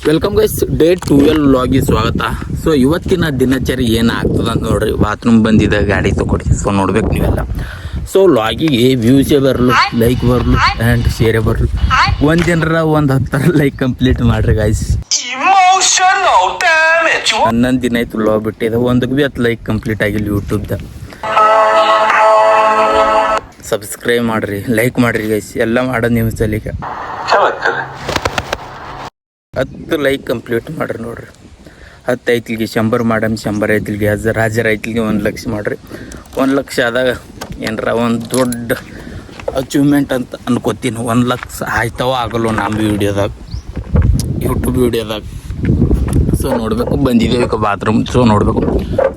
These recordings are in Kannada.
ವೆಲ್ಕಮ್ ಗೈಸ್, ಡೇ 12 ವ್ಲಾಗಿ ಸ್ವಾಗತ. ಸೊ ಇವತ್ತಿನ ದಿನಚರಿ ಏನಾಗ್ತದೆ ಅಂತ ನೋಡ್ರಿ. ಬಾತ್ರೂಮ್ ಬಂದಿದೆ, ಗಾಡಿ ತಗೊಡಿ. ಸೊ ನೋಡ್ಬೇಕು ನೀವೆಲ್ಲ. ಸೊ ವ್ಲಾಗಿಗೆ ವ್ಯೂಸೇ ಬರಲು, ಲೈಕ್ ಬರಲು ಆ್ಯಂಡ್ ಶೇರೇ ಬರಲು. ಒಂದು ಜನರ ಒಂದು 10 ಲೈಕ್ ಕಂಪ್ಲೀಟ್ ಮಾಡ್ರಿ ಗೈಸ್. 11 ದಿನ ಆಯ್ತು ವ್ಲಾಗ್ ಬಿಟ್ಟಿದೆ, ಒಂದಕ್ಕೆ ಭೀ 10 ಲೈಕ್ ಕಂಪ್ಲೀಟ್ ಆಗಿಲ್ಲ ಯೂಟ್ಯೂಬ್ದ. ಸಬ್ಸ್ಕ್ರೈಬ್ ಮಾಡ್ರಿ, ಲೈಕ್ ಮಾಡ್ರಿ ಗೈಸ್, ಎಲ್ಲ ಮಾಡೋದು ನೀವು ಸಲಿಗ. 10 ಲೈಕ್ ಕಂಪ್ಲೀಟ್ ಮಾಡ್ರಿ ನೋಡ್ರಿ. 10 ಐತಿಲ್ಗೆ 100 ಮಾಡಮ್, 100 ಐತಿಲ್ಗೆ 1000 ಐತಿಲ್ಗೆ 1 ಲಕ್ಷ ಮಾಡ್ರಿ. 1 ಲಕ್ಷ ಆದಾಗ ಏನರ ಒಂದು ದೊಡ್ಡ ಅಚೀವ್ಮೆಂಟ್ ಅಂತ ಅನ್ಕೋತೀನಿ. 1 ಲಕ್ಷ ಆಯ್ತವ ಆಗಲ್ಲ ನಮ್ಮ ವೀಡಿಯೋದಾಗ, ಯೂಟ್ಯೂಬ್ ವೀಡಿಯೋದಾಗ. ಸೊ ನೋಡಬೇಕು, ಬಂದಿದ್ದೇವೆ ಈಗ ಬಾತ್ರೂಮ್. ಸೊ ನೋಡಬೇಕು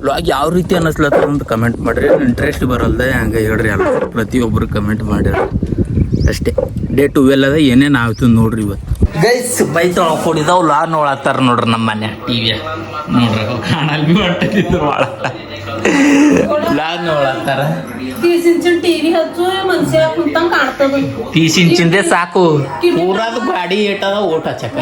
ವ್ಲಾಗ್ ಯಾವ ರೀತಿ ಅನ್ನಿಸ್ಲತ್ತ ಅಂತ ಕಮೆಂಟ್ ಮಾಡಿರಿ. ಇಂಟ್ರೆಸ್ಟ್ ಬರಲ್ದೆ ಹಂಗೆ ಹೇಳ್ರಿ, ಎಲ್ಲ ಪ್ರತಿಯೊಬ್ಬರು ಕಮೆಂಟ್ ಮಾಡಿರಿ ಅಷ್ಟೇ. ಡೇ 12 ಅದ, ಏನೇನು ಆಯ್ತು ನೋಡ್ರಿ ಇವತ್ತು ಗೈಸ್. ಬೈ ತೊಳ್ಕೊಂಡಿದ್ದಾವ್ ಲಾ ನೋಡತ್ತಾರ ನೋಡ್ರಿ ನಮ್ಮ ಮನೆ ಟಿವಿ ನೋಡ್ರಿ. ಕಾಣಲ್ ಭೀ ಹೊಟ್ಟಿದ್ರು ಭಾಳ ಲಾ ನೋಡತ್ತಾರ. 30 ಇಂಚಿಂದೆ ಸಾಕು, ಪೂರಾದ ಗಾಡಿ ಏಟದ ಓಟ್ ಹಚ್ಚಕ.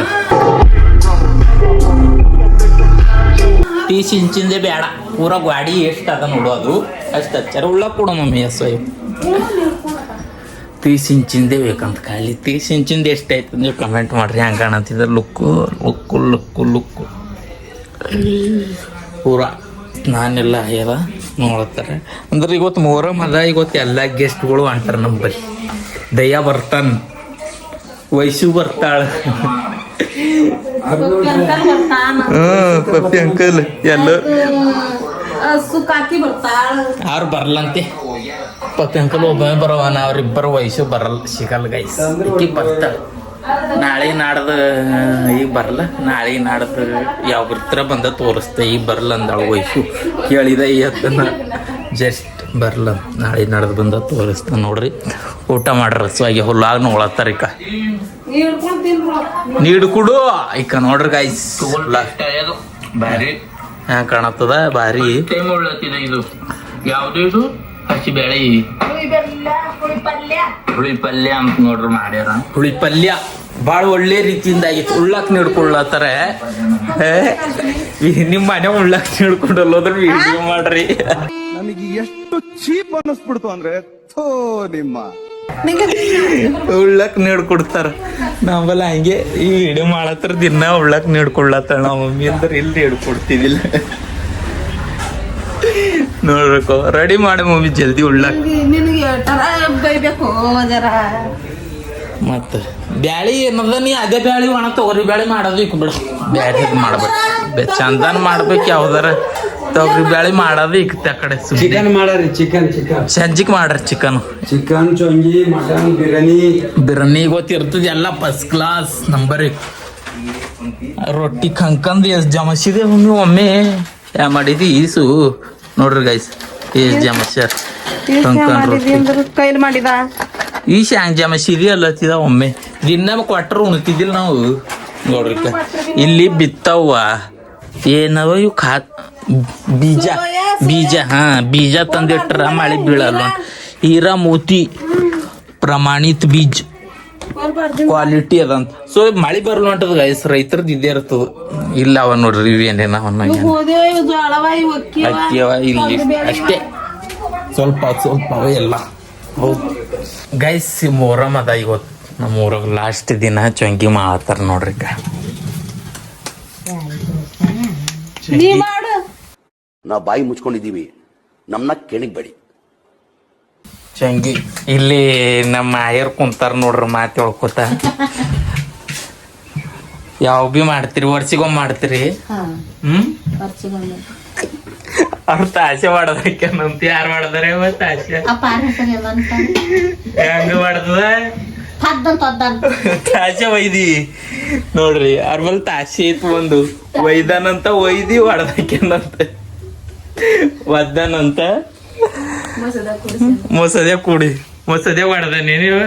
30 ಇಂಚಿಂದೆ ಬೇಡ, ಪೂರ ಗಾಡಿ ಎಷ್ಟು ಅದ ನೋಡೋದು ಅಷ್ಟು ಹಚ್ಚಾರ. ಉಳ್ಳ ಕೂಡ ಮಮ್ಮಿ ಎಸ್ 30 ಇಂಚಿಂದೇ ಬೇಕಂತ ಖಾಲಿ. 30 ಇಂಚಿಂದ ಎಷ್ಟಾಯ್ತು ನೀವು ಕಮೆಂಟ್ ಮಾಡಿರಿ. ಹಂಗೆ ಕಾಣತ್ತಿದ್ರೆ ಲುಕ್ಕು ಲುಕ್ಕು ಲುಕ್ಕು ಲುಕ್ಕು ಪೂರ ನಾನೆಲ್ಲ ಆಗ್ಯದ ನೋಡ್ತಾರೆ. ಅಂದ್ರೆ ಇವತ್ತು ಮೊಹರಂ ಅದ, ಇವತ್ತು ಎಲ್ಲ ಗೆಸ್ಟ್ಗಳು ಅಂತಾರೆ ನಮ್ಮ ಬಳಿ. ದಯ್ಯ ಬರ್ತಾನ, ವಯಸ್ಸು ಬರ್ತಾಳೆ, ಪಪ್ಪಿ ಅಂಕಲ್ ಎಲ್ಲ ಅವ್ರು ಬರಲ್ಲಂತೆ. ಪಪ್ಪಿ ಅಂಕಲ್ ಒಬ್ಬನೇ ಬರೋವನ, ಅವ್ರಿಬ್ಬರು ವಯಸ್ಸು ಬರಲ್ಲ, ಸಿಗಲ್ಲ ಗೈಸ್. ಈಗ ಬರ್ತಾಳೆ ನಾಳೆ ನಾಡ್ದು. ಈಗ ಬರಲ್ಲ, ನಾಳೆ ನಾಡ್ದು ಯಾವ ಹತ್ರ ಬಂದ ತೋರಿಸ್ತೆ. ಈಗ ಬರಲ್ಲ ಅಂದಾಳು ವಯಸ್ಸು. ಕೇಳಿದ ಇವತ್ತನ ಜಸ್ಟ್ ಬರಲ್ಲ, ನಾಳೆ ನಾಡ್ದು ಬಂದ ತೋರಿಸ್ತ ನೋಡ್ರಿ. ಊಟ ಮಾಡ್ರ ಸ್ವಾಗಿ ಹುಲ್ಲಾಗ ನೋಳತ್ತಾರ. ಈಗ ನೀಡು ಕೊಡು ಈಗ ನೋಡ್ರಿ ಗೈಸ್. ಭಾರಿ ಹ್ಯಾಂಗ ಕಾಣತ್ತದ, ಭಾರಿ ಇದು ಯಾವ್ದು ಇದು ಹಸಿ ಬೇಳೆ ಹುಳಿ ಪಲ್ಯ ಅಂತ ನೋಡ್ರಿ ಮಾಡ್ಯಾರ. ಹುಳಿ ಪಲ್ಯ ಭಾಳ ಒಳ್ಳೆ ರೀತಿಯಿಂದ ಆಗಿತ್ತು. ಉಳ್ಳಾಕ್ ನೀಡ್ಕೊಳ್ಳತ್ತಾರ. ನಿಮ್ಮ ಮನೆ ಉಳ್ಳಾಕ್ ನೀಡ್ಕೊಂಡಲ್ಲೋದ್ರ ವಿಡಿಯೋ ಮಾಡ್ರಿ. ನನಗೆ ಎಷ್ಟು ಚೀಪ್ ಅನ್ನಿಸ್ಬಿಡ್ತು ಅಂದ್ರೆ ನಿಮ್ಮ ಉಳ್ಳಾಕ್ ನೀಡ್ಕೊಡ್ತಾರ. ನಾವೆಲ್ಲ ಹಂಗೆ ಈ ವಿಡಿಯೋ ಮಾಡತ್ತಾರ, ದಿನ ಉಳ್ಳಾಕ್ ನೀಡ್ಕೊಳ್ಳತ್ತಾರ. ನಾವು ಮಮ್ಮಿ ಅಂದ್ರೆ ಇಲ್ಲಿ ಹಿಡ್ಕೊಡ್ತಿದ್ದಿಲ್ಲ. ನೋಡ್ಬೇಕು, ರೆಡಿ ಮಾಡಿ ಮಮ್ಮಿ ಜಲ್ದಿ ಉಳ್ಳಾಕ್. ಮತ್ತ ಬ್ಯಾಳಿ ಏನದ, ನೀ ಅದೇ ಬ್ಯಾಳಿ ಒಣ ತೊಗರಿ ಬ್ಯಾಳಿ ಮಾಡೋದು ಇಕ್ ಬಿಡ. ಬ್ಯಾಳಿ ಮಾಡ್ಬೇಕು, ಚಂದನ್ ಮಾಡ್ಬೇಕು. ಯಾವ್ದಾರ ತೊಗರಿ ಬ್ಯಾಳಿ ಮಾಡೋದು ಇಕ್ತ ಆ ಕಡೆ. ಚಿಕನ್ ಮಾಡ್ರಿ, ಚಿಕನ್ ಸಂಜಿಕ್ ಮಾಡ್ರಿ ಚಿಕನ್ ಚೊಂಗಿ ಮಟನ್ ಬಿರಿಯಾನಿ ಗೊತ್ತಿರ್ತದ ಎಲ್ಲ ಫಸ್ಟ್ ಕ್ಲಾಸ್ ನಂಬರ್. ರೊಟ್ಟಿ ಕಂಕಂದ್ ಎಸ್ ಜಮಸಿದೆ ನೀವು ಒಮ್ಮೆ. ಯಾ ಮಾಡಿದಿ ಈಸು ನೋಡ್ರಿ ಗೈಸ್, ಎಸ್ ಜಮಸ್ಯಾರ ಕಂಕನ್ ರೊಟ್ಟಿ ಕೈಲಿ ಮಾಡಿದ. ಈಶ ಹ್ಯಾಂಗ ಜಮಸಿದಿ ಅಲ್ಲತ್ತಿದ ಒಮ್ಮೆ. ದಿನ ಕ್ವಾಟ್ರ್ ಉಣ್ತಿದ್ದಿಲ್ಲ ನಾವು ನೋಡ್ರಿ. ಇಲ್ಲಿ ಬಿತ್ತವ ಏನವ ಇವು ಬೀಜ ಬೀಜ ಬೀಜ ತಂದಿಟ್ರ ಮಳೆ ಬೀಳಲ್ಲ. ಹೀರಾ ಮೋತಿ ಪ್ರಮಾಣಿತ ಬೀಜ ಕ್ವಾಲಿಟಿ ಅದಂತ. ಸೊ ಮಳೆ ಬರ್ಲು ಹೊಂಟದ ಗೈಸ್, ರೈತರದ್ದು ಇದೇ ಇರ್ತದ. ಇಲ್ಲ ಅವ ನೋಡ್ರಿ ಇವೇನೇನ ಅಕ್ಕಿಯವ ಇಲ್ಲಿ ಅಷ್ಟೇ, ಸ್ವಲ್ಪ ಸ್ವಲ್ಪ ಎಲ್ಲ. ಹೌದು ಗೈಸ್, ಮೊಹರಂ ಅದ ಇವತ್ತು ನಮ್ಮ ಊರಾಗ ಲಾಸ್ಟ್ ದಿನ. ಚೊಂಗಿ ಮಾಡ್ತಾರ ನೋಡ್ರಿ. ನಾವು ಬಾಯಿ ಮುಚ್ಕೊಂಡಿದ್ದೀವಿ, ನಮ್ಮನ್ನ ಕೆಣಿಗ್ಬೇಡಿ. ಚಂಗಿ ಇಲ್ಲಿ ನಮ್ಮ ಆಯರ್ ಕುಂತಾರ ನೋಡ್ರಿ, ಮಾತು ಹೇಳ್ಕೊತ. ಯಾವ ಭೀ ಮಾಡ್ತೀರಿ, ವರ್ಷಿಗೊಮ್ಮೆ ಮಾಡ್ತೀರಿ. ಅವ್ರ ತಾಸೆ ಮಾಡೋದಕ್ಕೇನಂತ ಯಾರು ಮಾಡಿದಾರೆ ತಾಸೆ ಹೆಂಗ ಮಾಡ್ತದ ತಾಸೆ ಒಯ್ದಿ ನೋಡ್ರಿ. ಅವ್ರ ಮೇಲೆ ತಾಸೆ ಐತ್ ಒಂದು ಒಯ್ದಾನಂತ, ಒಯ್ದಿ ಹೊಡೆದಕ್ಕೇನಂತ ಒದ್ದಾನಂತ. ಮೊಸದೆ ಕುಡಿ ಮೊಸದೆ ಹೊಡೆದಾನೆ ನೀವು.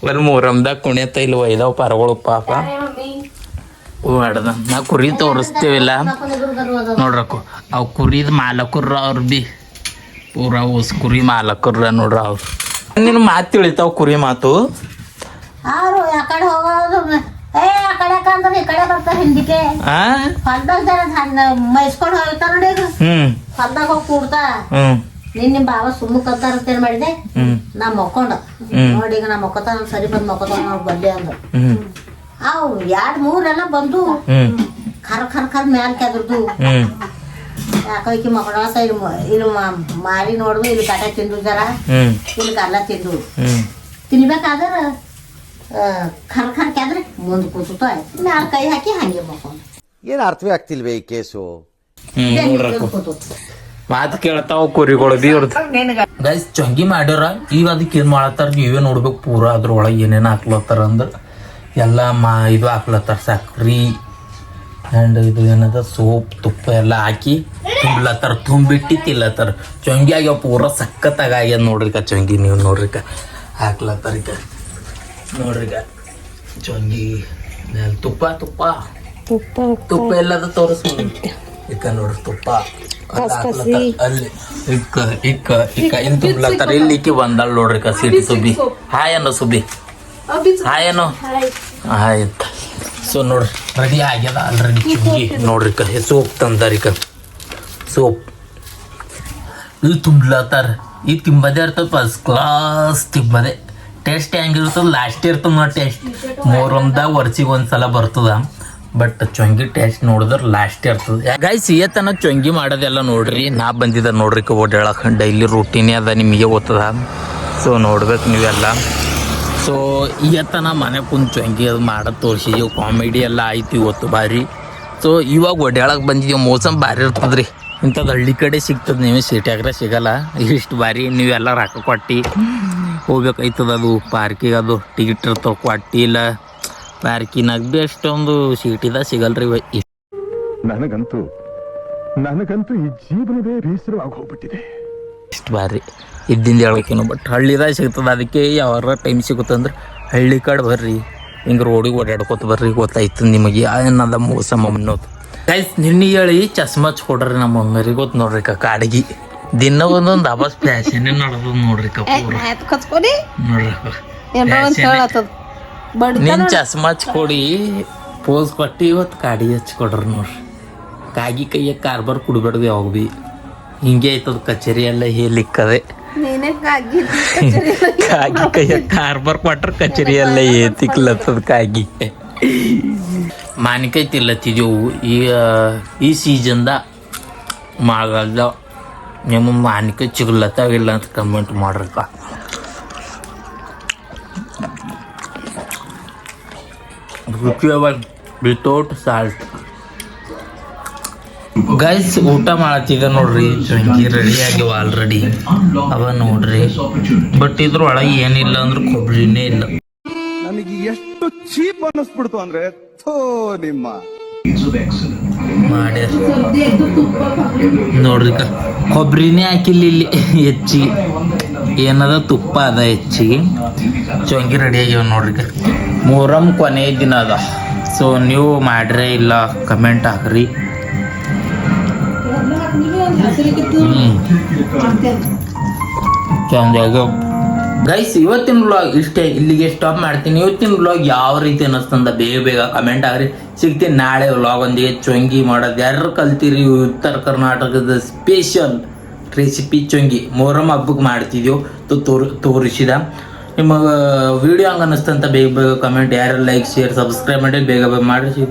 ಅಲ್ಲಿ ಮೊಹರಂದಾಗ ಕುಣಿಯತ್ತ ಇಲ್ಲಿ ಒಯ್ದಾವ್ ಪರಗಳು ಪಾಪ ಹೊಡೆದ. ನಾ ಕುರಿ ತೋರಿಸ್ತೇವಿಲ್ಲ ನೋಡ್ರಕು. ಅವ್ ಕುರಿದ ಮಾಲಕರ್ರ ಅವ್ರ ಬಿ ಪೂರ ಓಸ್ ಕುರಿ ಮಾಲಕರ್ರ ನೋಡ್ರ ಅವ್ರು. ನಿನ್ ಮಾತು ತಿಳಿತಾವ್ ಕುರಿ ಮಾತು. ಏ ಆ ಕಡೆ ಅಂದ್ರೆ ಈ ಕಡೆ ಬರ್ತಾರ ಹಿಂದಿಕೆ ಆ ಹೊಲ್ದಾಗ ಜರ ಮೈಸ್ಕೊಂಡ್ ಹೋಗ್ತಾರ ನೋಡಿ ಈಗ ಹೊಲ್ದಾಗ ಹೋಗಿ ಕೂಡ್ತಾ ನಿಮ್ ಬಾವ ಸುಮ್ಮ ಕತ್ತಾರ ಅಂತೇನ್ ಮಾಡಿದೆ ನಾ ಮಕ್ಕೊಂಡ ನೋಡಿ ಈಗ ನಾ ಮಕ್ಕೋತಾನ ಸರಿ ಬಂದ್ ಮಕ್ಕೋತಾನ ಅವ್ರು ಬಡ್ಡೆ ಅಂದ್ರ ಅವ್ 2-3 ಎಲ್ಲ ಬಂದು ಖರ್ ಮ್ಯಾಲ್ ಕೆದ್ರದು ಯಾಕಿ ಮಕ್ಕಳ ಇಲ್ಲಿ ಮಾರಿ ನೋಡ್ದು ಇಲ್ಲಿ ಕಾಟ ತಿಂದು ಜರ ಇಲ್ಲಿ ಕಲ್ಲ ತಿಂದು ತಿನ್ಬೇಕಾದ್ರ ಖರ್ ಕೆದ್ರೆ ಮುಂದ್ ಕೂತು ಆಯ್ತು ಮ್ಯಾಲ ಕೈ ಹಾಕಿ ಹಂಗೆ ಮಕ್ಕೊಂಡು ಏನು ಅರ್ಥವೇ ಆಗ್ತಿಲ್ವೇ ಈ ಕೇಸು ಮಾತು ಕೇಳ್ತಾವ ಕುರಿಗಳು ಬಿ ಗೈಸ್ ಚೊಂಗಿ ಮಾಡ್ಯಾರ ಈಗ ಅದಕ್ಕೆ ಏನ್ ಮಾಡತ್ತಾರ ನೀವೇ ನೋಡ್ಬೇಕು ಪೂರಾ ಅದ್ರೊಳಗೆ ಏನೇನ್ ಹಾಕ್ಲತ್ತಾರ ಅಂದ್ರ ಎಲ್ಲ ಇದು ಹಾಕ್ಲತ್ತಾರ ಸಕ್ರಿ ಆ್ಯಂಡ್ ಇದು ಏನದ ಸೋಪ್ ತುಪ್ಪ ಎಲ್ಲ ಹಾಕಿ ತುಂಬ್ಲತ್ತಾರ ತುಂಬಿಟ್ಟು ತಿಲ್ಲತ್ತಾರ ಚೊಂಗಿ ಆಗ್ಯಾವ ಪೂರ ಸಖತ್ತಾಗ ಆಗ್ಯದ ನೋಡ್ರಿಕ ಚೊಂಗಿ ನೀವು ನೋಡ್ರಿಕ ಹಾಕ್ಲತ್ತಾರ ಈಗ ನೋಡ್ರಿಕ ಚೊಂಗಿ ತುಪ್ಪ ತುಪ್ಪ ತುಪ್ಪ ತುಪ್ಪ ಎಲ್ಲದ ತೋರಿಸ್ಬೋದು ಇಕ್ಕ ನೋಡ್ರಿ ತುಪ್ಪ ಅಲ್ಲಿ ಇಕ್ಕ ಇಕ್ಕ ಇಕ್ಕ ಇನ್ ತುಂಬ್ಲತ್ತಾರ ಇಲ್ಲಿ ಇಕ್ಕಿ ಬಂದಾಳ ನೋಡ್ರಿಕ ಸಿಟಿ ಸುಬ್ಬಿ ಹಾಯ್ ಅನ್ನೋ ಸುಬ್ಬಿ ಹಾಯ್ ಅನ್ನೋ ಆಯ್ತು ಸೊ ನೋಡ್ರಿ ರೆಡಿ ಆಗ್ಯದ ಆಲ್ರೆಡಿ ಚುಂಗಿ ನೋಡ್ರಿ ಸೋಪ್ ತಂದಾರಿಕ ಸೋಪ್ ಇದು ತುಂಬ್ಲತ್ತಾರ ಇದು ತಿಂಬದೇ ಇರ್ತದ ಫಸ್ಟ್ ಕ್ಲಾಸ್ ತಿಂಬದೇ ಟೇಸ್ಟ್ ಹೆಂಗಿರ್ತದ ಲಾಸ್ಟ್ ಇರ್ತದ ನೋಡಿ ಟೇಸ್ಟ್ ಮೂರೊಂದಾಗ ವರ್ಷಿಗೆ ಒಂದ್ಸಲ ಬರ್ತದ ಬಟ್ ಚೊಂಗಿ ಟೇಸ್ಟ್ ನೋಡಿದ್ರೆ ಲಾಸ್ಟ್ ಇರ್ತದ ಗೈಸ್ ತನ ಚೊಂಗಿ ಮಾಡೋದೆಲ್ಲ ನೋಡ್ರಿ ನಾ ಬಂದಿದ್ದ ನೋಡ್ರಿ ಓಡಾಡಕ್ ಡೈಲಿ ರೂಟೀನೇ ಅದ ನಿಮಗೆ ಗೊತ್ತದ ಸೊ ನೋಡ್ಬೇಕು ನೀವೆಲ್ಲ ಸೊ ತನ ಮನೆ ಕುಂತು ಚೊಂಗಿ ಅದು ಮಾಡೋದು ತೋರಿಸಿದೀವಿ ಕಾಮಿಡಿ ಎಲ್ಲ ಆಯ್ತು ಇವತ್ತು ಭಾರಿ ಸೊ ಇವಾಗ ಒಡ್ಯಾಳಕ್ಕೆ ಬಂದಿದ್ದೀವಿ ಮೋಸಮ್ ಭಾರಿ ಇರ್ತದ್ರಿ ಇಂಥದ್ದು ಹಳ್ಳಿ ಕಡೆ ಸಿಗ್ತದೆ ನೀವು ಸಿಟಿಯಾಗ್ರೆ ಸಿಗಲ್ಲ ಇಷ್ಟು ಭಾರಿ ನೀವೆಲ್ಲ ರೊಕ್ಕ ಕೊಟ್ಟು ಹೋಗ್ಬೇಕಾಯ್ತದ ಅದು ಪಾರ್ಕಿಗೆ ಅದು ಟಿಕೆಟ್ ಇರ್ತಾವೆ ಕೊಟ್ಟು ಇಲ್ಲ ಪಾರ್ಕಿನಾಗ ಭೀ ಅಷ್ಟೊಂದು ಸಿಟಿದಾಗ ಸಿಗಲ್ರಿ ನನಗಂತೂ ಈ ಜೀವನವೇ ಬೇಸರವಾಗಿ ಹೋಗ್ಬಿಟ್ಟಿದೆ ಇಷ್ಟು ಭಾರಿ ಇದ್ದಿಂದ ಹೇಳ್ಬೇಕೇನು ಬಟ್ ಹಳ್ಳಿದಾಗ ಸಿಗ್ತದೆ ಅದಕ್ಕೆ ಯಾವಾರ ಟೈಮ್ ಸಿಗುತ್ತಂದ್ರೆ ಹಳ್ಳಿ ಕಡೆ ಬರ್ರಿ ಹಿಂಗೆ ರೋಡಿಗೆ ಓಡಾಡ್ಕೊತ ಬರ್ರಿ ಗೊತ್ತಾಯ್ತು ನಿಮಗೆ ಏನದ ಮೋಸ ಅನ್ನೋದು ಗೈಸ್ ನಿನ್ನೆ ಹೇಳಿ ಚಸ್ಮಾ ಕೊಡ್ರಿ ನಮ್ಮ ಮಮ್ಮಿಯರಿಗೆ ಗೊತ್ತು ನೋಡ್ರಿ ಕಾಡಿಗೆ ದಿನ ಒಂದೊಂದು ಅಬಸ್ ಫ್ಯಾಷನ್ ನಡೆದು ನೋಡ್ರಿ ನಿನ್ ಚಸ್ಮಾ ಕೊಡಿ ಪೋಸ್ ಕೊಟ್ಟು ಇವತ್ತು ಕಾಡಿ ಹಚ್ಕೊಡ್ರಿ ನೋಡ್ರಿ ಕಾಗಿ ಕೈಯ ಕಾರ್ಬಾರ್ ಕುಡ್ಬೇಡ್ದು ಯಾವಾಗ ಭೀ ಹಿಂಗೆ ಆಯ್ತದ ಕಚೇರಿ ಎಲ್ಲ ಹೇಳಿಕ್ಕದೆ ಕಾಗಿ ಕೈಯ ಕಾರ್ಬಾರ್ ಕೊಟ್ರ ಕಚೇರಿ ಎಲ್ಲ ಏತಿಕ್ಲತ್ತದ ಕಾಗಿ ಮಾನಿಕಾಯಿ ತಿಲ್ಲತ್ತಿದ್ದೆವು ಈ ಸೀಸನ್ದ ಮಳೆಗಾಲದ ನಿಮ್ಮ ಮಾನಿಕಾಯಿ ಸಿಗ್ಲತ್ತಾವಿಲ್ಲ ಅಂತ ಕಮೆಂಟ್ ಮಾಡ್ರಕ್ಕ ರುಚಿಯಾಗಿ ವಿತೌಟ್ ಸಾಲ್ಟ್ ಗೈಸ್ ಊಟ ಮಾಡತ್ತಿದ ನೋಡ್ರಿ ಚೊಂಗಿ ರೆಡಿ ಆಗ್ಯಾವ ಆಲ್ರೆಡಿ ಅವ ನೋಡ್ರಿ ಬಟ್ ಇದ್ರೊಳಗೆ ಏನಿಲ್ಲ ಅಂದ್ರೆ ಕೊಬ್ಬರಿನೇ ಇಲ್ಲ ನನಗೆ ಎಷ್ಟು ಚೀಪ್ ಅನ್ನಿಸ್ಬಿಡ್ತು ಅಂದ್ರೆ ಥೋ ನಿಮ್ಮ ಮಾಡ್ಯಾರ ನೋಡ್ರಿ ಕೊಬ್ಬರಿನೇ ಹಾಕಿಲ್ಲ ಇಲ್ಲಿ ಹೆಚ್ಚಿಗೆ ಏನದ ತುಪ್ಪ ಅದ ಹೆಚ್ಚಿಗೆ ಚೊಂಗಿ ರೆಡಿ ಆಗ್ಯಾವ ನೋಡ್ರಿ ಮೊಹರಂ ಕೊನೆ ದಿನ ಅದ ಸೊ ನೀವು ಮಾಡ್ರೆ ಇಲ್ಲ ಕಮೆಂಟ್ ಹಾಕ್ರಿ ಗೈಸ್ ಇವತ್ತಿನ ವ್ಲಾಗ್ ಇಷ್ಟೇ ಇಲ್ಲಿಗೆ ಸ್ಟಾಪ್ ಮಾಡ್ತೀನಿ ಇವತ್ತಿನ ವ್ಲಾಗ್ ಯಾವ ರೀತಿ ಅನ್ನಿಸ್ತಂದ ಬೇಗ ಕಮೆಂಟ್ ಆಗ್ರಿ ಸಿಗ್ತೀನಿ ನಾಳೆ ವ್ಲಾಗ್ ಒಂದಿಗೆ ಚೊಂಗಿ ಮಾಡೋದು ಯಾರು ಕಲ್ತೀರಿ ಉತ್ತರ ಕರ್ನಾಟಕದ ಸ್ಪೆಷಲ್ ರೆಸಿಪಿ ಚೊಂಗಿ ಮೊಹರಂ ಹಬ್ಬಕ್ಕೆ ಮಾಡ್ತಿದ್ದೀವಿ ತೋರಿಸಿದ ನಿಮಗೆ ವಿಡಿಯೋ ಹಂಗೆ ಅನ್ನಿಸ್ತಂತ ಬೇಗ ಕಮೆಂಟ್ ಯಾರು ಲೈಕ್ ಶೇರ್ ಸಬ್ಸ್ಕ್ರೈಬ್ ಮಾಡಿ ಬೇಗ ಮಾಡಿ